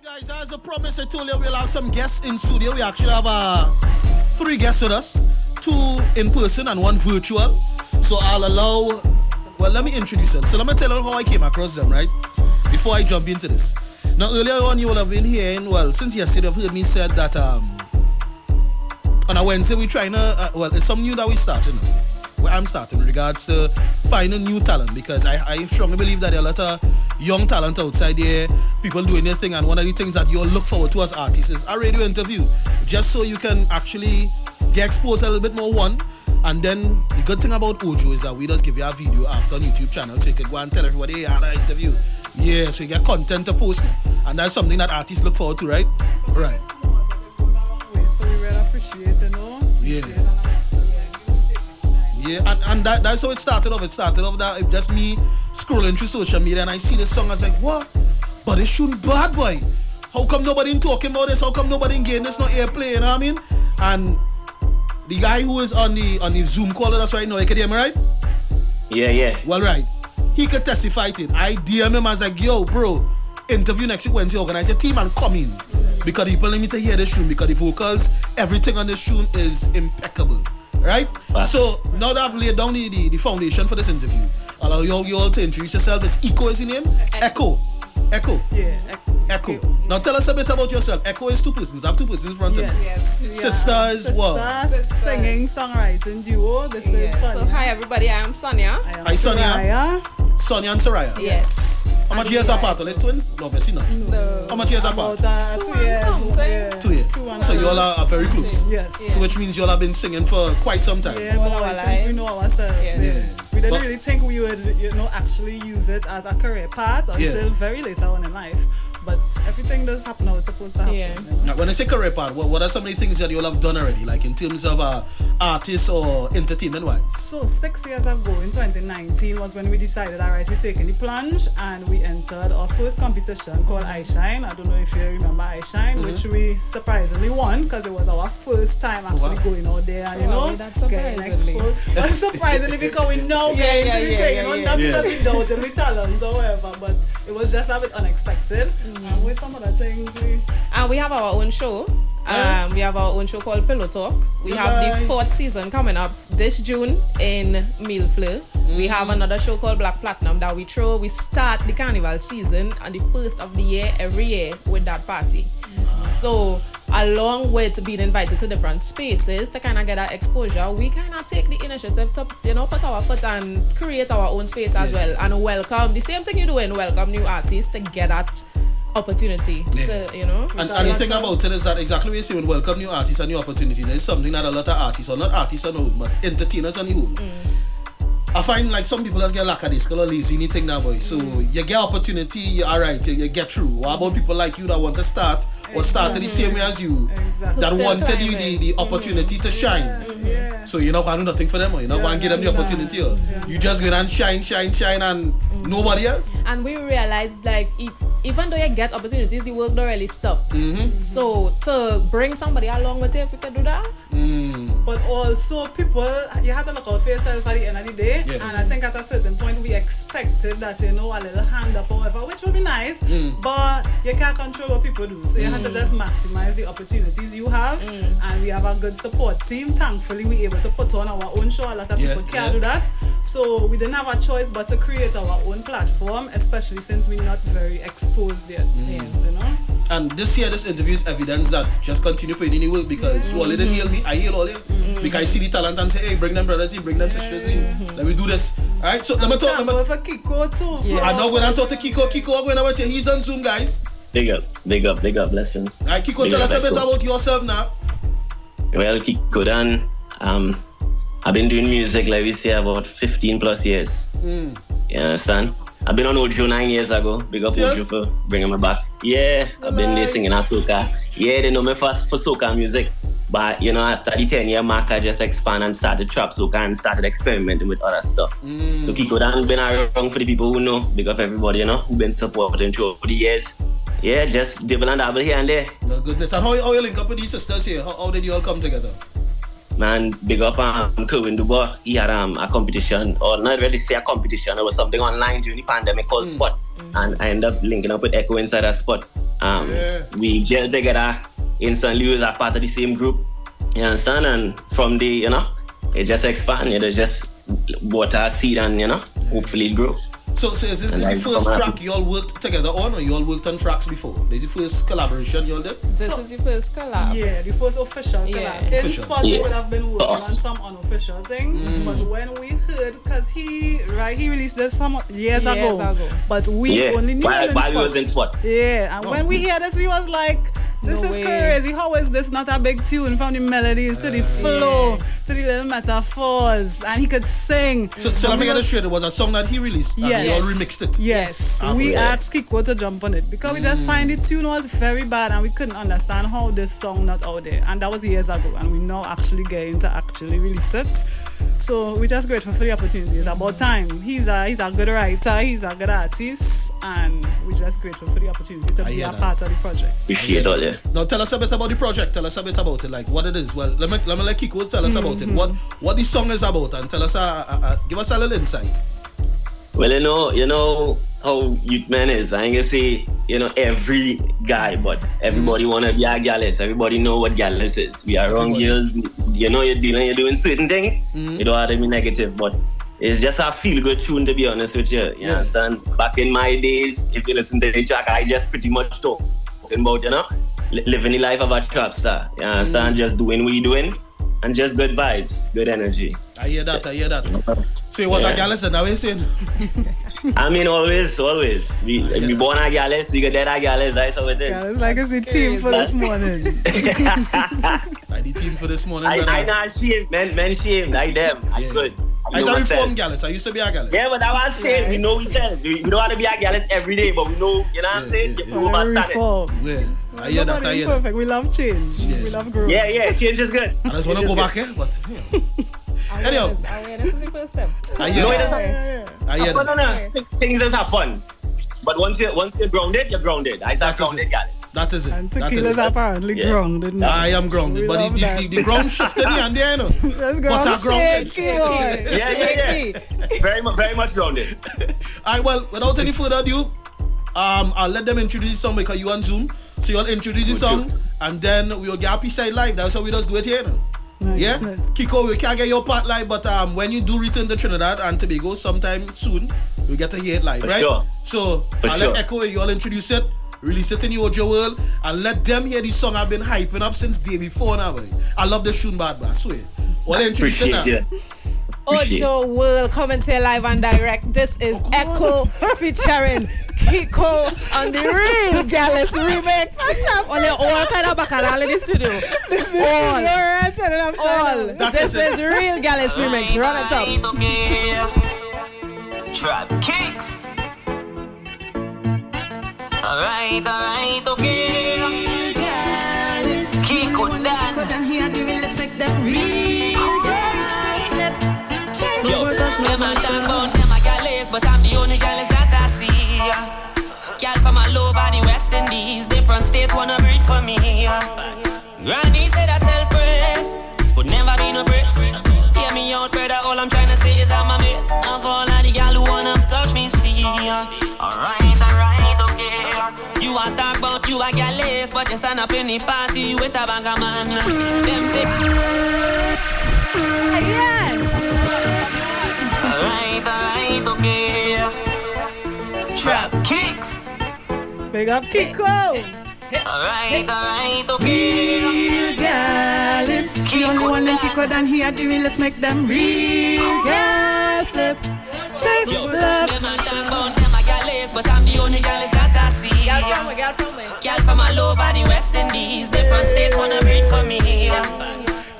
Alright guys, as I promised, I told you we'll have some guests in studio. We actually have 3 guests with us, 2 in person and 1 virtual. So I'll allow, well, let me introduce them. So let me tell you how I came across them, right? Before I jump into this. Now earlier on you will have been hearing, well, since yesterday you've heard me said that on a Wednesday we're trying to, well, it's something new that we're starting. Where I'm starting in regards to finding new talent, because I strongly believe that there are a lot of young talent outside there, people doing their thing, and one of the things that you'll look forward to as artists is a radio interview, just so you can actually get exposed a little bit more, one. And then the good thing about Ojo is that we just give you a video after on YouTube channel, so you can go and tell everybody, hey, I had an interview. Yeah, so you get content to post now. And that's something that artists look forward to, right? Right. So we really appreciate, you know? Yeah. Yeah, and that's how it started off. It started off that it just me scrolling through social media and I see this song. I was like, what? But it's shooting bad, boy. How come nobody talking about this? How come nobody getting this? Not airplay, you know what I mean? And the guy who is on the Zoom call with us right now, you can hear me, right? Yeah. Well, right. He could testify to it. I DM him, I was like, yo, bro, interview next week Wednesday, organize a team and come in. Because people need to hear this tune, because the vocals, everything on this tune is impeccable. Right? So now that I've laid down the foundation for this interview, allow you all to introduce yourself. It's Eko is the name? Eko. Yeah, Eko. Now tell us a bit about yourself. Eko is 2 persons. I have 2 persons in front of me. Yes. Sisters, what? Singing, songwriting duo. This is Sonia. So hi everybody, I am Sonia. Hi Sonia. Sonia and Soraya. Yes. How much years apart? Are they twins? No, obviously not. No. How much years apart? 2 years. Something. 2 years. So you all are very close. Yes. So which means you all have been singing for quite some time. Yeah, but since we know ourselves. Yeah. We didn't really think we would, actually use it as a career path until very later on in life. But everything does happen how it's supposed to happen. Yeah. Now, when I say career path, what are some of the things that you all have done already, like in terms of artists or entertainment-wise? So 6 years ago, in 2019, was when we decided, all right, we're taking the plunge, and we entered our first competition called I Shine. I don't know if you remember I Shine, which we surprisingly won, because it was our first time actually going out there, and that's getting surprisingly. exposed. But surprisingly, because we know getting to the thing, not because we doubted we talents or whatever, but it was just a bit unexpected. And with some other things, And we have our own show. We have our own show called Pillow Talk. We have the 4th season coming up this June in Flair. We have another show called Black Platinum that we start the carnival season on the 1st of the year every year with that party. So along with being invited to different spaces to kind of get that exposure, we kind of take the initiative to put our foot and create our own space as well, and welcome the same thing you're doing, welcome new artists to get that opportunity to, And the thing about it is that exactly what you're saying, welcome new artists and new opportunities. It's something that a lot of artists, or not artists alone, but entertainers on the whole. I find like some people just get lackadaisical or lazy anything now, boy. So you get opportunity, you're alright, you get through. What about people like you that want to start or started the same way as you, that wanted you the opportunity to shine? So you're not going to do nothing for them, or you're not going to give them the opportunity, or you just go and shine and nobody else. And we realized, like, even though you get opportunities, the work don't really stop. So to bring somebody along with you, if we could do that. But also people, you have to look out for yourself at the end of the day. And I think at a certain point we expected that, a little hand up or whatever, which would be nice, but you can't control what people do. So you have to just maximize the opportunities you have. And we have a good support team. Thankfully, we're able to put on our own show. A lot of people can't do that. So we didn't have a choice but to create our own platform, especially since we're not very exposed yet. And this interview is evidence that just continue putting in the work, because you all didn't heal me, I heal all you. Because I see the talent and say, hey, bring them brothers in, bring them sisters in. Let me do this. Alright, so let me talk. For Kiko too. I'm not going to talk to Kiko. Kiko, I'm going to tell you, he's on Zoom, guys. Big up, blessing. Alright, Kiko, tell us a bit about yourself now. Well, Kiko Dan, I've been doing music, like we say, about 15 plus years. You understand? I've been on Ojo 9 years ago. Big up Ojo for bringing me back. Yeah, I've been there singing a soca. Yeah, they know me for soca music. But, after the 10-year mark, I just expanded and started trap soca and started experimenting with other stuff. So Kiko Dan been around for the people who know, big up everybody, who been supporting through the years. Yeah, just dibble and dabble here and there. Oh, goodness. And how you link up with these sisters here? How did you all come together? Man, big up Kerwin Dubois. He had a competition, or not really say a competition, it was something online during the pandemic called Spot. And I ended up linking up with Eko inside that Spot. We gel together instantly. We was a part of the same group. You understand? And from the, you know, it just expanded. It just water seed and, you know, hopefully it grow. So is this the first track you all worked together on, or you all worked on tracks before? This is the first collaboration you all did? This is the first collab. Yeah, the first official collab. In Spot we would have been working on some unofficial things, but when we heard, because he released this some years ago, but we only knew while he was in Spot. Yeah, and when we hear this, we was like, this is crazy. How is this not a big tune from the melodies to the flow to the little metaphors, and he could sing. So let me get it straight. It was a song that he released, and we all remixed it. Yes, we asked Kiko to jump on it because we just find the tune was very bad, and we couldn't understand how this song not out there. And that was years ago, and we now actually getting to actually release it. So we're just grateful for the opportunity. It's about time. He's a good writer, he's a good artist, and we're just grateful for the opportunity to be a part of the project. Appreciate all that. Now tell us a bit about the project. Tell us a bit about it, like what it is. Well, let me let Kiko tell us about it. What the song is about, and tell us give us a little insight. Well, you know how youth man is. I ain't gonna say, you know, every guy, but everybody wanna be a Gyallis. Everybody know what Gyallis is. We are wrong girls. You know you're doing certain things. You don't have to be negative, but it's just a feel-good tune, to be honest with you. You understand? Back in my days, if you listen to the track, I just pretty much talking about, you know, living the life of a trap star. You understand? Just doing what you're doing, and just good vibes, good energy. I hear that. So it was a Gyallis, and now you're saying? I mean, always. We born a Gyallis, we get dead a Gyallis, that's how it is. Yeah, it's like it's a team for this morning. Like the team for this morning. I not ashamed, man shamed, like them. I could. I used to reform Gyallis. I used to be a Gyallis. Yeah, but that was saying, we know we tell. We don't have to be a Gyallis every day, but we know, you know what I'm saying? You reform. Yeah. I hear that. Perfect. We love change. Yeah. We love growth. Yeah, change is good. I just want to go back here, but anyhow. Awareness is the first step. I hear that. No. Things just have fun. But once you're grounded, you're grounded. I start grounded, Gyallis. That is it. And Taquille is apparently grounded now. I am grounded, but the ground shifted here and there, you know. Let's go. But I'm grounded. Yeah. Very much grounded. Alright, well, without any further ado, I'll let them introduce the song because you on Zoom. So you'll introduce the song, and then we'll get happy side live. That's how we just do it here, you know. Nice. Kiko, we can't get your part live, but when you do return to Trinidad and Tobago sometime soon, we get to hear it live, right? Sure. So I'll let Eko, you all introduce it, release it in the audio world, and let them hear the song I've been hyping up since day before now. Boy. I love this tune bad, I swear. Well, introduce it now. Audio world, coming to you live and direct. This is Eko featuring Kiko on the real Gyallis remix. On the all kind of bacalao in the studio. This is real Gyallis remix. Run it up. Trap kicks. Alright, okay. Real Gyallis. Kiko Dan. Here the real respect them real Gyallis. Yo, them a talk about them a Gyallis, but I'm the only Gyallis that I see. Gyal from all over the West Indies, different states wanna breed for me. Granny said I sell praise, could never be no praise. Hear me out, brother, all I'm trying to say is I'm a miss. Of all of the gyal who wanna touch me, see. Alright, okay. You a talk about you a Gyallis, but you stand up in the party with a bag of man. Them Alright, okay. Trap kicks. Big up Kiko. Alright, okay. Real Gyallis. The only one them Kiko Dan here, the realest make them real Gyal flip. Chase love. Them a talk about them a Gyallis, but I'm the only Gyallis that I see. Gyal from all over the West Indies, different states wanna breed for me.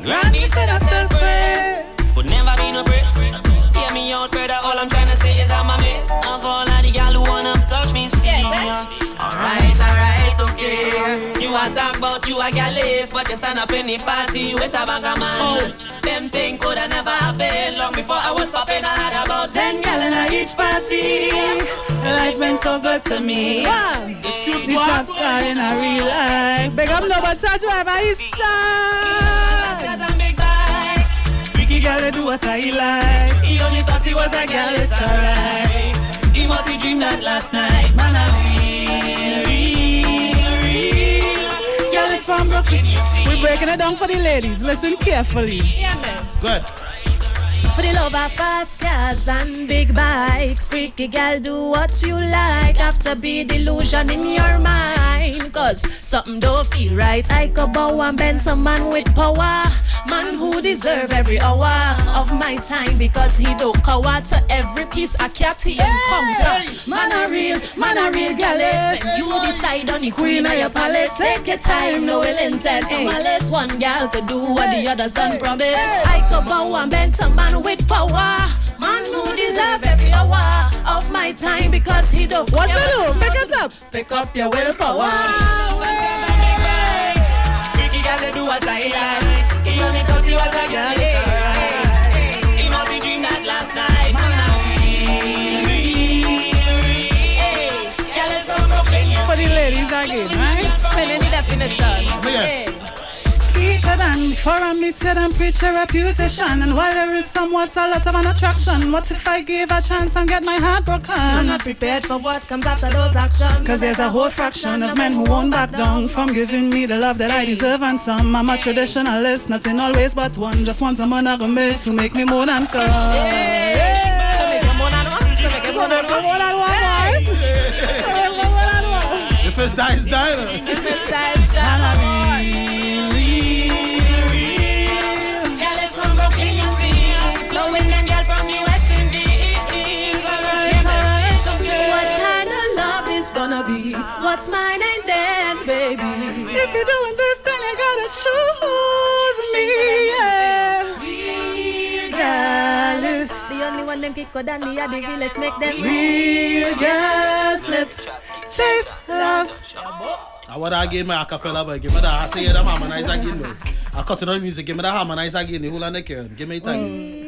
Granny said I still praise, could never be no praise. Hear me out, brother, all I'm trying to say is I'm a miss. Of all of the gyal who wanna touch me, see. Alright, okay. You a talk about you a Gyallis, but you stand up in the party with a bag of man. Them things coulda never happened. Long before I was popping, I had about 10 gyal in each party. Life been so good to me. The shoot the shot star in a real life. Big up no but such whatever his style. Freaky gyal do what I like. He only thought he was a gyal, it's alright. He must be dreamed that last night. Man, I real from Brooklyn. We're breaking it down for the ladies. Listen carefully. Yeah, man. Good. For the love of fast cars and big bikes, freaky gal, do what you like. After be delusion in your mind, cause something don't feel right. I could bow and bend some man with power, man who deserve every hour of my time, because he don't cover to every piece a cat he encounter. Man a real Gyallis. When you decide on the queen of your palace, take your time, no ill intent. Malice, one gal could do what the others done promise. I could bow and bend some man with power, man who deserve every hour of my time, because he don't. What's it do? Pick it up. Pick up your willpower. Freaky gal, do what I like. He only thought he was a girl, it's alright. He must be dreamed that last night. Man, real. Gal is from Brooklyn. For the ladies again, right? Spelling the definition. Yeah. Kiko Dan Eko meted and preach a reputation. And while there is somewhat a lot of an attraction, what if I give a chance and get my heart broken? I'm not prepared for what comes after those actions, Cause there's a whole fraction of men who won't back down from giving me the love that I deserve, and some. I'm a traditionalist, nothing always but one. Just want a monogamist to make me more than come. If it's die, it's die. What's mine ain't theirs, baby. If you're doing this, then you gotta choose me, yeah. Real Gyallis. The only one them Kiko Dan the realest, make them Real girl flip, chase love. I want to give me a cappella, boy. Give me that. I say that harmonize again, boy. I cut it on music. Give me that harmonize again. The whole on the Kerron. Give me it again.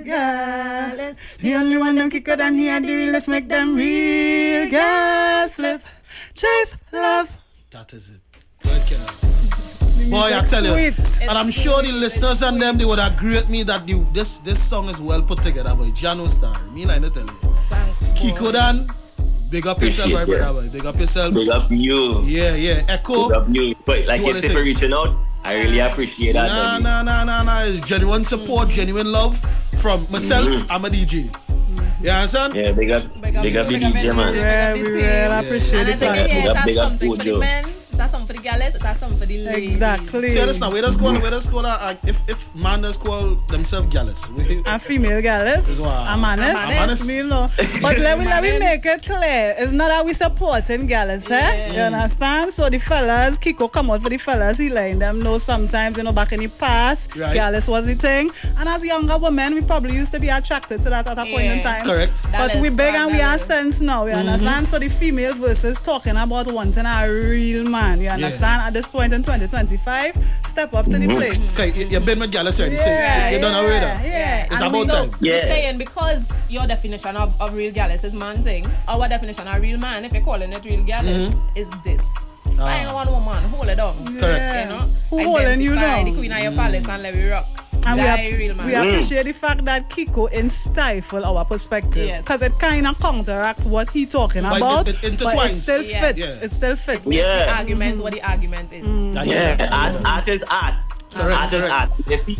Gyallis. The only one them Kiko Dan here, the realest, make them real girl flip, chase love. That is it. Good, Kerron. Boy, I tell you, and I'm sure the listeners and them, they would agree with me that this song is well put together, boy. Jano Star. Me like to tell you. Kiko Dan, big up yourself, my brother, boy. Big up yourself. Big up you. Yeah. Eko. Big up you. But like you say for reaching out, I really appreciate that. Nah. It's genuine support, genuine love from myself. I'm a DJ. You understand? Yeah, big up the DJ, man. Yeah, we really appreciate it. Big up something for the Ojo. men, it has something for the Gyallis, it has something for the ladies. Exactly. See, listen, we just call if man does call themselves Gyallis. A female Gyallis, Is what? a maness, me know. But let me make it clear. It's not that we supporting Gyallis, eh? You understand? So the fellas, Kiko come out for the fellas, he letting them know sometimes, back in the past, Right. Gyallis was the thing. And as younger women, we probably used to be attracted to that at a point in time. Correct. But we big and we are sense now, you understand? So the female versus talking about wanting a real man, you understand? At this point in 2025, step up to the plate. Okay, you've been with Gyallis already, so you don't know where that. Yeah. It's And about we time. Yeah. saying because your definition of real Gyallis is man thing, our definition of real man, if you're calling it real Gyallis, is this. Find one woman, hold it down. Correct. You know? Who holding you Identify down? the queen of your palace and let me rock. And Real man. we appreciate the fact that Kiko stifle our perspective. Yes. Because it kind of counteracts what he talking But about. it but it intertwines. still Yeah. fits. Yeah. It still fits. The Yeah. argument, what the argument is. Art is art. Art is art.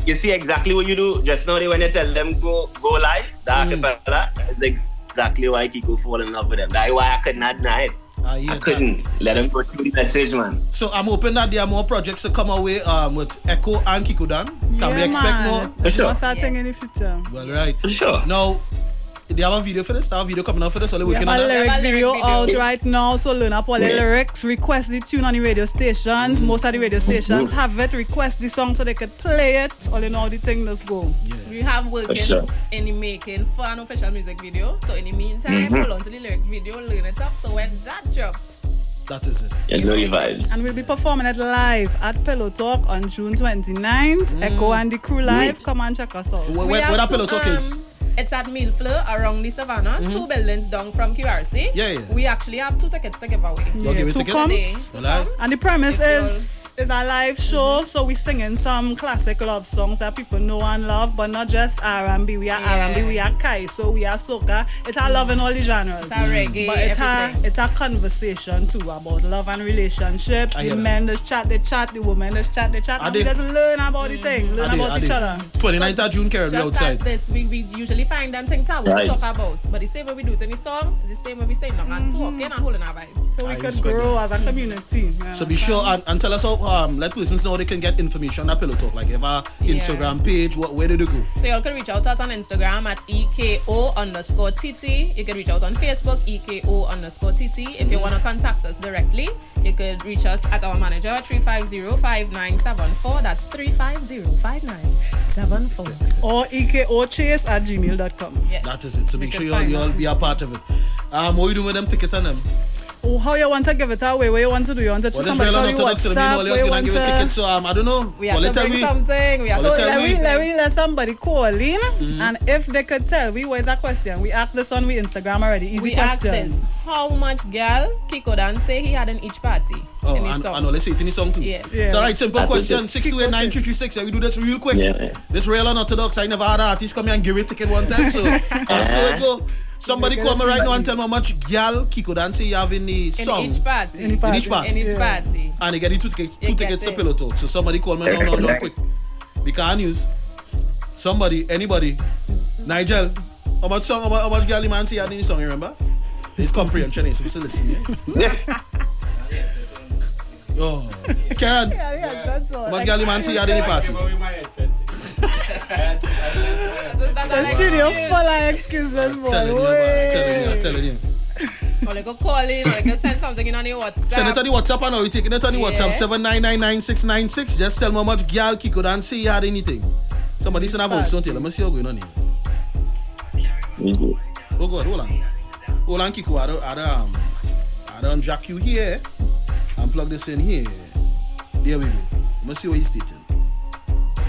You see exactly what you do just now when you tell them go live, the acapella is exactly why Kiko fall in love with them. That's why I could not deny it. I couldn't let him go through the message, man. So I'm hoping that there are more projects to come away with Eko and Kiko Dan. Can we expect more? For sure. What's that thing in the future? Well, right. For sure. Now, they have a video for this? They have a video coming out for this? Are they We have working a on that? lyric Have a video lyric out video. right now, so learn up all the lyrics, request the tune on the radio stations. Most of the radio stations have it, request the song so they could play it. All in all, the thing does go. We have workings sure. in the making for an official music video. So in the meantime, hold on to the lyric video, learn it up. So when that drop, That is it. You know the vibes. And we'll be performing it live at Pillow Talk on June 29th. Eko and the crew live. Come and check us out. Where that Pillow Talk is? It's at Millfleur around the Savannah, 2 buildings down from QRC. Yeah. We actually have 2 tickets to give away. You'll give it two ticket? comes. Today, Well, And the premise If is It's a live show, so we singing some classic love songs that people know and love, but not just R&B. We are R&B, we are Kai, so we are soca. It's a love in all the genres. It's a reggae, but it's a conversation too about love and relationships. The men just chat, they chat. The women just chat, they chat. And we just learn about the thing, learn about each other. 29th of June, Kerron, outside. Just as this, we usually find them things taboo to talk about. But the same way we do it in the song, is the same way we say long and talking and holding our vibes. So we could grow as a community. So be sure and tell us how, let persons know they can get information on Pillow Talk. Like if our Instagram page, where do they go? So y'all can reach out to us on Instagram at EKO_TT. You can reach out on Facebook, EKO_TT. If you want to contact us directly, you could reach us at our manager, 350-5974. That's 350-5974. Or ekochase@gmail.com. Yes. That is it. So make sure you all be a part of it. What are you doing with them tickets and them? Oh, how you want to give it away? What you want to do? You want to choose somebody for the WhatsApp? You're going to give a ticket, so I don't know. We have to bring something. Let somebody call in, and if they could tell, what is that question? We asked this on Instagram already. Easy question. asked this. How much girl Kiko Dan say he had in each party? Oh, I know. Let's say it in his song too. Yes. Yeah. So, all right, simple question. 6289336. We do this real quick. Yeah. This real unorthodox. I never had an artist come here and give me a ticket one time. So, so it go. Somebody call me right now and tell me how much girl Kiko Dan say you have in the song. In each party. In each party. And they get you two tickets to Pillow Talk. So somebody call me now quick. Because news. Somebody, anybody. Nigel, how much girl man say you had in the song, you remember? It's comprehension, so we still listen, yeah? Yo, Kerron, how much girl man say you had in the party? The studio full of excuses, boy. I'm telling you. Or like a call in, or like a send something in on your WhatsApp. Send it on the WhatsApp, and now we taking it on the WhatsApp 7999696. Just tell me how much girl Kiko Dan say you had anything. Somebody send a voice, don't tell. Let me see what's going on here. Oh God, hold on, Kiko. I don't jack you here and plug this in here. There we go. Let me see what he's stating.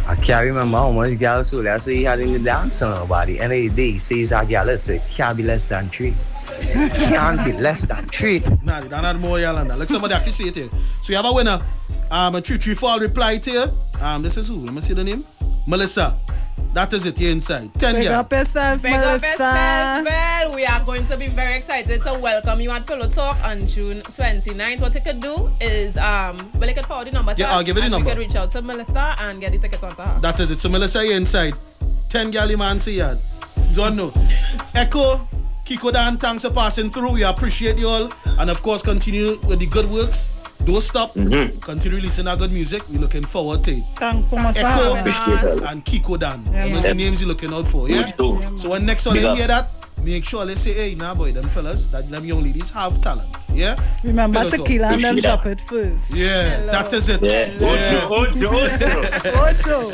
I can't remember how much Gyallis told us he had in the dance on nobody. And they says that Gyallis, so it can't be less than 3. It can't be less than 3. Nah, they don't have more than that. Like somebody actually say it here. So you have a winner. A 334 reply to you. This is who? Let me see the name. Melissa. That is it here inside. 10 Big up yourself, Big Melissa. up yourself, Belle. We are going to be very excited to welcome you at Pillow Talk on June 29th. What you could do is, you could forward the number to us. I'll give you the number. You could reach out to Melissa and get the tickets onto her. That is it. So Melissa here inside. 10 galley man see ya. Don't know. Echo, Kiko Dan, thanks for passing through. We appreciate you all. And of course, continue with the good works. Don't stop. Continue releasing our good music. We're looking forward to it. Thanks so much for having us. And Kiko Dan. Those are the names you're looking out for, yeah? So when next time you hear that, make sure let's say, hey, nah boy, them fellas, that them young ladies have talent, yeah? Remember Taquille and them drop it first. Yeah, that is it. Yeah. Ocho.